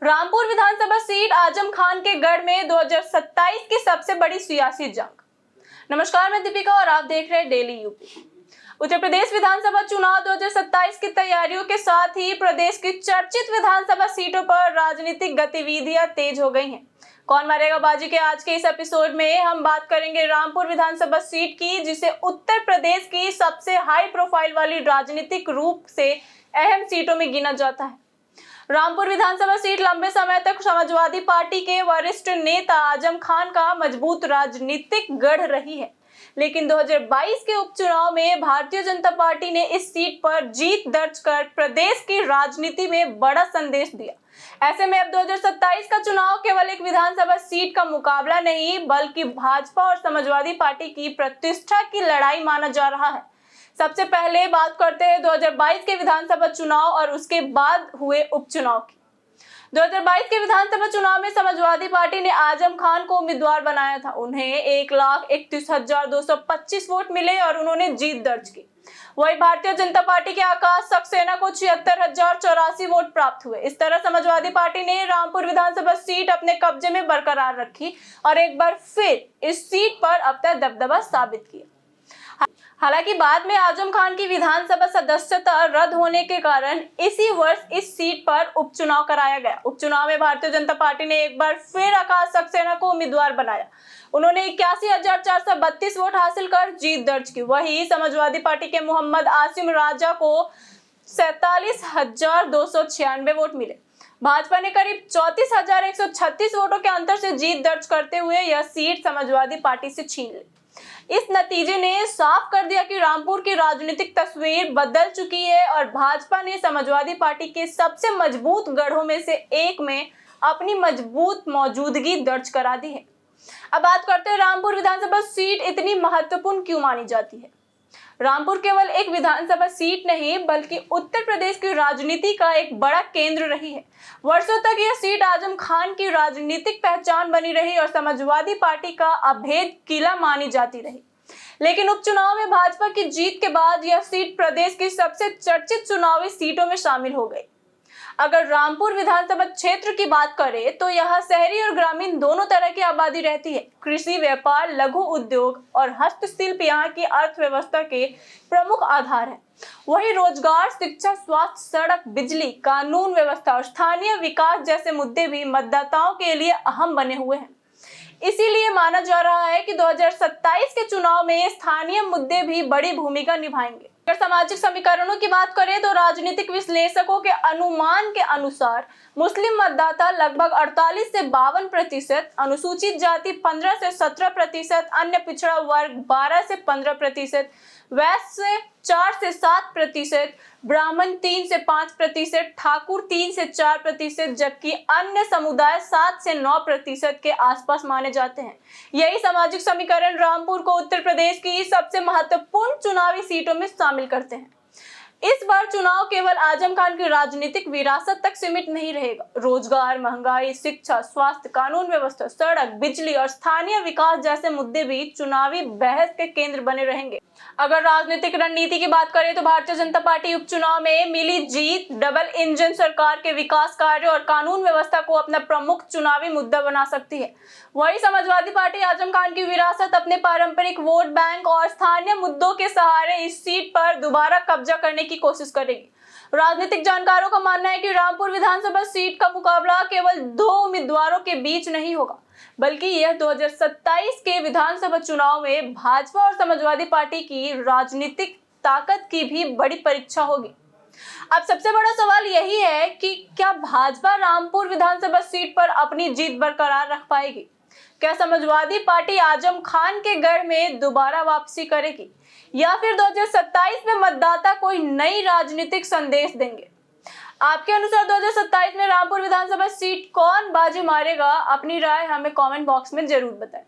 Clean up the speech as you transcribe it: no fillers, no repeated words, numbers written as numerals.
रामपुर विधानसभा seat Azam Khan के गढ़ में 2027 की सबसे बड़ी सियासी जंग। नमस्कार, मैं दीपिका और आप देख रहे हैं डेली यूपी। उत्तर प्रदेश विधानसभा चुनाव 2027 की तैयारियों के साथ ही प्रदेश की चर्चित विधानसभा सीटों पर राजनीतिक गतिविधियां तेज हो गई हैं। कौन मारेगा बाजी के आज के इस एपिसोड में हम बात करेंगे रामपुर विधानसभा सीट की, जिसे उत्तर प्रदेश की सबसे हाई प्रोफाइल वाली राजनीतिक रूप से अहम सीटों में गिना जाता है। रामपुर विधानसभा सीट लंबे समय तक समाजवादी पार्टी के वरिष्ठ नेता आजम खान का मजबूत राजनीतिक गढ़ रही है, लेकिन 2022 के उपचुनाव में भारतीय जनता पार्टी ने इस सीट पर जीत दर्ज कर प्रदेश की राजनीति में बड़ा संदेश दिया। ऐसे में अब 2027 का चुनाव केवल एक विधानसभा सीट का मुकाबला नहीं, बल्कि भाजपा और समाजवादी पार्टी की प्रतिष्ठा की लड़ाई माना जा रहा है। सबसे पहले बात करते हैं 2022 के विधानसभा चुनाव और उसके बाद हुए उपचुनाव की। 2022 के विधानसभा चुनाव में समाजवादी पार्टी ने आजम खान को उम्मीदवार बनाया था। उन्हें 1,31,225 वोट मिले और उन्होंने जीत दर्ज की। वही भारतीय जनता पार्टी के आकाश सक्सेना को 76,084 वोट प्राप्त हुए। इस तरह समाजवादी पार्टी ने रामपुर विधानसभा सीट अपने कब्जे में बरकरार रखी और एक बार फिर इस सीट पर अपना दबदबा साबित किया। हालांकि बाद में आजम खान की विधानसभा सदस्यता रद्द होने के कारण इसी वर्ष इस सीट पर उपचुनाव कराया गया। उपचुनाव में भारतीय जनता पार्टी ने एक बार फिर आकाश सक्सेना को उम्मीदवार बनाया। उन्होंने 81,432 वोट हासिल कर जीत दर्ज की। वही समाजवादी पार्टी के मोहम्मद आसिम राजा को 47,296 वोट मिले। भाजपा ने करीब 34,136 वोटों के अंतर से जीत दर्ज करते हुए यह सीट समाजवादी पार्टी से छीन ली। इस नतीजे ने साफ कर दिया कि रामपुर की राजनीतिक तस्वीर बदल चुकी है और भाजपा ने समाजवादी पार्टी के सबसे मजबूत गढ़ों में से एक में अपनी मजबूत मौजूदगी दर्ज करा दी है। अब बात करते हैं रामपुर विधानसभा सीट इतनी महत्वपूर्ण क्यों मानी जाती है। रामपुर केवल एक विधानसभा सीट नहीं, बल्कि उत्तर प्रदेश की राजनीति का एक बड़ा केंद्र रही है। वर्षों तक यह सीट आजम खान की राजनीतिक पहचान बनी रही और समाजवादी पार्टी का अभेद किला मानी जाती रही। लेकिन उपचुनाव में भाजपा की जीत के बाद यह सीट प्रदेश की सबसे चर्चित चुनावी सीटों में शामिल हो गई। अगर रामपुर विधानसभा क्षेत्र की बात करें तो यहाँ शहरी और ग्रामीण दोनों तरह की आबादी रहती है। कृषि, व्यापार, लघु उद्योग और हस्तशिल्प यहाँ की अर्थव्यवस्था के प्रमुख आधार हैं। वही रोजगार, शिक्षा, स्वास्थ्य, सड़क, बिजली, कानून व्यवस्था और स्थानीय विकास जैसे मुद्दे भी मतदाताओं के लिए अहम बने हुए हैं। इसीलिए माना जा रहा है कि 2027 के चुनाव में स्थानीय मुद्दे भी बड़ी भूमिका निभाएंगे। अगर सामाजिक समीकरणों की बात करें तो राजनीतिक विश्लेषकों के अनुमान के अनुसार मुस्लिम मतदाता लगभग 48 से 52%, अनुसूचित जाति 15 से 17%, अन्य पिछड़ा वर्ग 12 से 15%, वैश्य 4 से 7%, ब्राह्मण 3 से 5%, ठाकुर 3 से 4%, जबकि अन्य समुदाय 7 से 9% के आसपास माने जाते हैं। यही सामाजिक समीकरण रामपुर को उत्तर प्रदेश की सबसे महत्वपूर्ण चुनावी सीटों में शामिल करते हैं। इस बार चुनाव केवल आजम खान की राजनीतिक विरासत तक सीमित नहीं रहेगा। रोजगार, महंगाई, शिक्षा, स्वास्थ्य, कानून व्यवस्था, सड़क, बिजली और स्थानीय विकास जैसे मुद्दे भी चुनावी बहस के केंद्र बने रहेंगे। अगर राजनीतिक रणनीति की बात करें तो भारतीय जनता पार्टी उपचुनाव में मिली जीत डबल इंजन सरकार के विकास कार्य और कानून व्यवस्था को अपना प्रमुख चुनावी मुद्दा बना सकती है। वही समाजवादी पार्टी आजम खान की विरासत, अपने पारंपरिक वोट बैंक और स्थानीय मुद्दों के सहारे इस सीट पर दोबारा कब्जा करने की कोशिश करेगी। राजनीतिक जानकारों का मानना है कि रामपुर विधानसभा सीट का मुकाबला केवल 2 उम्मीदवारों के बीच नहीं होगा, बल्कि यह 2027 के विधानसभा चुनाव में भाजपा और समाजवादी पार्टी की राजनीतिक ताकत की भी बड़ी परीक्षा होगी। अब सबसे बड़ा सवाल यही है कि क्या भाजपा रामपुर विधानसभा सीट पर अपनी जीत बरकरार रख पाएगी? क्या समाजवादी पार्टी आजम खान के गढ़ में दोबारा वापसी करेगी या फिर 2027 में मतदाता कोई नई राजनीतिक संदेश देंगे? आपके अनुसार 2027 में रामपुर विधानसभा सीट कौन बाजी मारेगा? अपनी राय हमें कमेंट बॉक्स में जरूर बताएं।